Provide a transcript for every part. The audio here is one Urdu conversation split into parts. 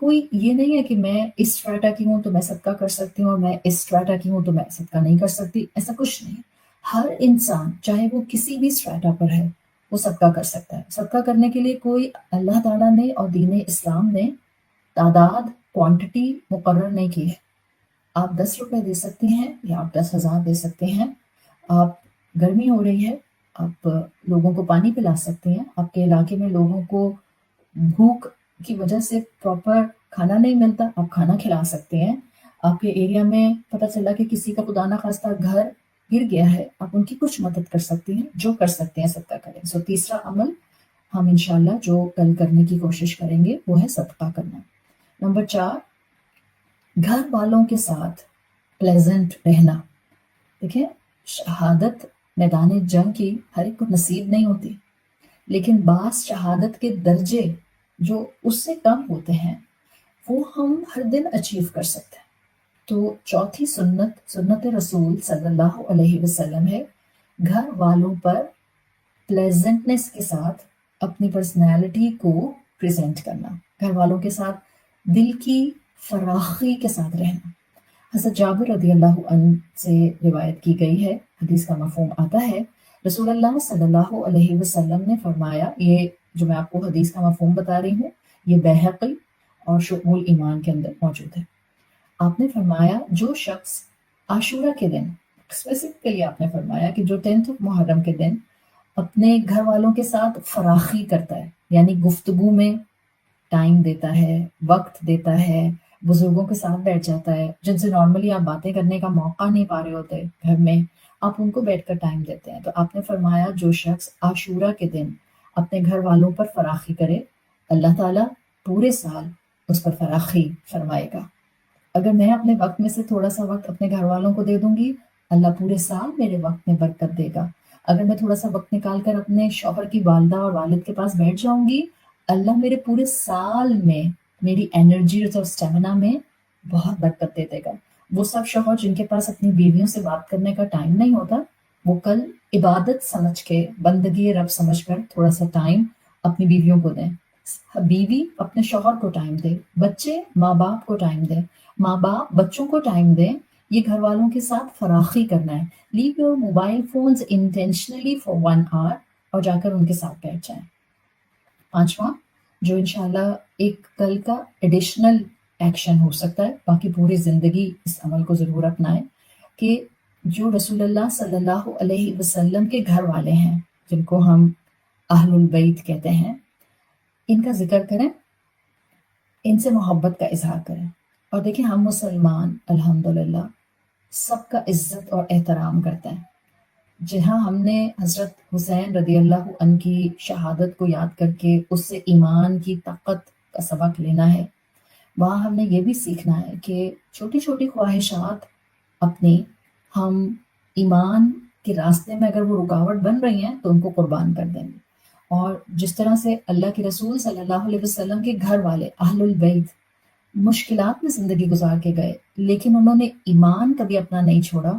کوئی یہ نہیں ہے کہ میں اس اسٹریٹا کی ہوں تو میں صدقہ کر سکتی ہوں اور میں اس اسٹریٹا کی ہوں تو میں صدقہ نہیں کر سکتی، ایسا کچھ نہیں ہے۔ ہر انسان چاہے وہ کسی بھی اسٹریٹا پر ہے وہ صدقہ کر سکتا ہے۔ صدقہ کرنے کے لیے کوئی اللہ تعالیٰ نے اور دین اسلام نے تعداد، کوانٹٹی مقرر نہیں کی ہے۔ آپ 10 روپے دے سکتے ہیں یا آپ 10,000 دے سکتے ہیں۔ آپ گرمی ہو رہی ہے، آپ لوگوں کو پانی پلا سکتے ہیں، آپ کے علاقے میں لوگوں کو بھوک کی وجہ سے پراپر کھانا نہیں ملتا، آپ کھانا کھلا سکتے ہیں۔ آپ کے ایریا میں پتہ چلا کہ کسی کا خدا نخواستہ گھر گر گیا ہے، آپ ان کی کچھ مدد کر سکتے ہیں، جو کر سکتے ہیں صدقہ کریں۔ سو تیسرا عمل ہم انشاءاللہ جو کل کرنے کی کوشش کریں گے وہ ہے صدقہ کرنا۔ نمبر 4، گھر والوں کے ساتھ پلیزنٹ رہنا۔ دیکھیں، شہادت میدان جنگ کی ہر ایک کو نصیب نہیں ہوتی، لیکن بعض شہادت کے درجے جو اس سے کم ہوتے ہیں وہ ہم ہر دن اچیو کر سکتے ہیں۔ تو چوتھی سنت رسول صلی اللہ علیہ وسلم ہے گھر والوں پر پلیزنٹنس کے ساتھ اپنی پرسنالٹی کو پریزنٹ کرنا، گھر والوں کے ساتھ دل کی فراخی کے ساتھ رہنا۔ حضرت جابر رضی اللہ عنہ سے روایت کی گئی ہے، حدیث کا مفہوم آتا ہے، رسول اللہ صلی اللہ علیہ وسلم نے فرمایا، یہ جو میں آپ کو حدیث کا مفہوم بتا رہی ہوں یہ بیہقی اور شعب الایمان کے اندر موجود ہے۔ آپ نے فرمایا جو شخص عاشورہ کے دن، اسپیسیفکلی آپ نے فرمایا کہ جو 10 محرم کے دن اپنے گھر والوں کے ساتھ فراخی کرتا ہے، یعنی گفتگو میں ٹائم دیتا ہے، وقت دیتا ہے، بزرگوں کے ساتھ بیٹھ جاتا ہے جن سے نارملی آپ باتیں کرنے کا موقع نہیں پا رہے ہوتے گھر میں، آپ ان کو بیٹھ کر ٹائم دیتے ہیں۔ تو آپ نے فرمایا جو شخص عاشورہ کے دن اپنے گھر والوں پر فراخی کرے، اللہ تعالیٰ پورے سال اس پر فراخی فرمائے گا۔ اگر میں اپنے وقت میں سے تھوڑا سا وقت اپنے گھر والوں کو دے دوں گی، اللہ پورے سال میرے وقت میں برکت دے گا۔ اگر میں تھوڑا سا وقت نکال کر اپنے شوہر کی والدہ اور والد کے پاس بیٹھ جاؤں گی، اللہ میرے پورے سال میں میری انرجی اور اسٹیمنا میں بہت برکت دے دے گا۔ وہ سب شوہر جن کے پاس اپنی بیویوں سے بات کرنے کا ٹائم نہیں ہوتا، وہ کل عبادت سمجھ کے، بندگی رب سمجھ کر تھوڑا سا ٹائم اپنی بیویوں کو دیں۔ بیوی اپنے شوہر کو ٹائم دے، بچے ماں باپ کو ٹائم دیں، ماں باپ بچوں کو ٹائم دیں۔ یہ گھر والوں کے ساتھ فراخی کرنا ہے۔ Leave your mobile phones intentionally for 1 hour اور جا کر ان کے ساتھ بیٹھ جائیں۔ 5واں جو انشاءاللہ ایک کل کا ایڈیشنل ایکشن ہو سکتا ہے، باقی پوری زندگی اس عمل کو ضرور اپنائیں، کہ جو رسول اللہ صلی اللہ علیہ وسلم کے گھر والے ہیں جن کو ہم اہل البیت کہتے ہیں، ان کا ذکر کریں، ان سے محبت کا اظہار کریں۔ اور دیکھیں ہم مسلمان الحمدللہ سب کا عزت اور احترام کرتے ہیں۔ جہاں ہم نے حضرت حسین رضی اللہ عنہ کی شہادت کو یاد کر کے اس سے ایمان کی طاقت کا سبق لینا ہے، وہاں ہم نے یہ بھی سیکھنا ہے کہ چھوٹی چھوٹی خواہشات اپنی ہم ایمان کے راستے میں اگر وہ رکاوٹ بن رہی ہیں تو ان کو قربان کر دیں گے۔ اور جس طرح سے اللہ کے رسول صلی اللہ علیہ وسلم کے گھر والے اہل البیت مشکلات میں زندگی گزار کے گئے لیکن انہوں نے ایمان کبھی اپنا نہیں چھوڑا،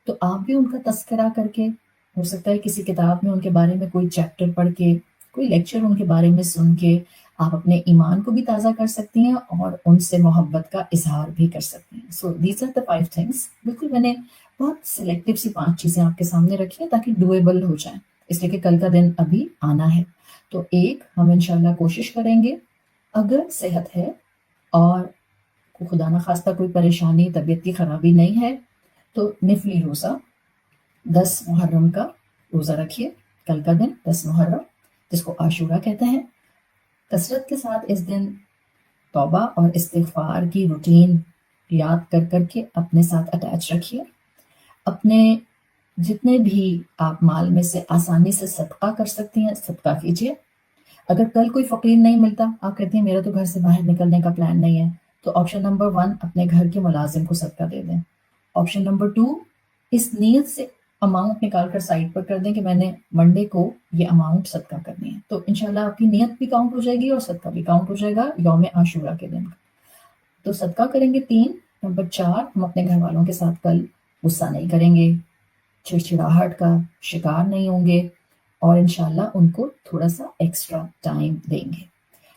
تو آپ بھی ان کا تذکرہ کر کے، ہو سکتا ہے کسی کتاب میں ان کے بارے میں کوئی چیپٹر پڑھ کے، کوئی لیکچر ان کے بارے میں سن کے آپ اپنے ایمان کو بھی تازہ کر سکتی ہیں اور ان سے محبت کا اظہار بھی کر سکتی ہیں۔ So these are the 5 things. بالکل میں نے بہت سلیکٹیو سی 5 چیزیں آپ کے سامنے رکھی ہیں تاکہ ڈویبل ہو جائیں، اس لیے کہ کل کا دن ابھی آنا ہے۔ تو ایک ہم انشاءاللہ کوشش کریں گے، اگر صحت ہے اور خدا نخواستہ کوئی پریشانی، طبیعت کی خرابی نہیں ہے، تو نفلی روزہ 10 محرم کا روزہ رکھیے، کل کا دن 10 محرم جس کو عاشورہ کہتے ہیں۔ کثرت کے ساتھ اس دن توبہ اور استغفار کی روٹین یاد کر کر کے اپنے ساتھ اٹیچ رکھیے۔ اپنے جتنے بھی آپ مال میں سے آسانی سے صدقہ کر سکتی ہیں صدقہ کیجیے۔ اگر کل کوئی فقیر نہیں ملتا، آپ کہتے ہیں میرا تو گھر سے باہر نکلنے کا پلان نہیں ہے، تو آپشن نمبر 1 اپنے گھر کے ملازم کو صدقہ دے دیں۔ آپشن نمبر 2 اس نیت سے اماؤنٹ نکال کر سائڈ پر کر دیں کہ میں نے منڈے کو یہ اماؤنٹ صدقہ کرنی ہے، تو انشاءاللہ آپ کی نیت بھی کاؤنٹ ہو جائے گی اور صدقہ بھی کاؤنٹ ہو جائے گا یوم عاشورہ کے دن۔ تو صدقہ کریں گے 3۔ نمبر 4 ہم اپنے گھر والوں کے ساتھ کل غصہ نہیں کریں گے، چڑچڑاہٹ کا شکار نہیں ہوں گے، اور انشاءاللہ ان کو تھوڑا سا ایکسٹرا ٹائم دیں گے۔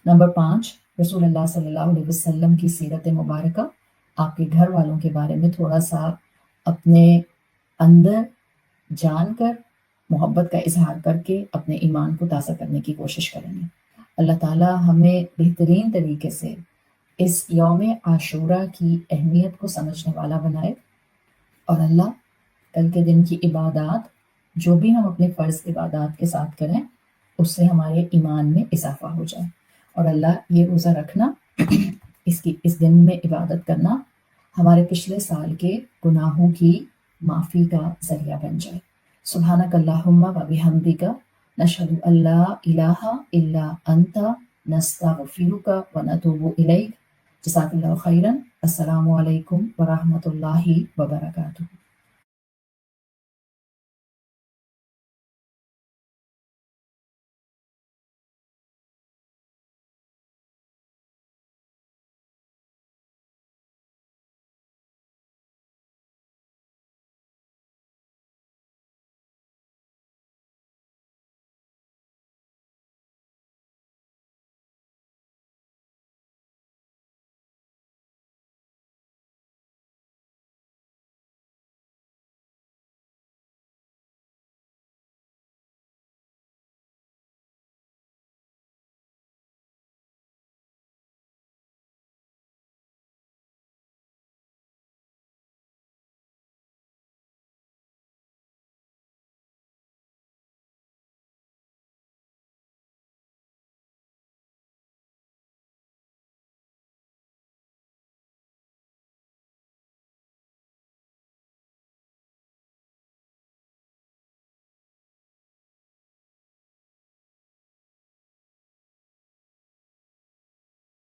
نمبر 5 رسول اللہ صلی اللہ علیہ وسلم کی سیرت مبارکہ، آپ کے گھر والوں کے بارے میں تھوڑا سا اپنے اندر جان کر محبت کا اظہار کر کے اپنے ایمان کو تازہ کرنے کی کوشش کریں گے۔ اللہ تعالیٰ ہمیں بہترین طریقے سے اس یوم عاشورہ کی اہمیت کو سمجھنے والا بنائے، اور اللہ کل کے دن کی عبادات جو بھی ہم اپنے فرض عبادات کے ساتھ کریں اس سے ہمارے ایمان میں اضافہ ہو جائے، اور اللہ یہ روزہ رکھنا اس دن میں عبادت کرنا ہمارے پچھلے سال کے گناہوں کی معافی کا ذریعہ بن جائے۔ سبحانک اللہم و بحمدک نشہد ان لا الہ الا انت نستغفرک و نتوب الیک۔ جزاک اللہ خیرا۔ السلام علیکم ورحمۃ اللہ وبرکاتہ۔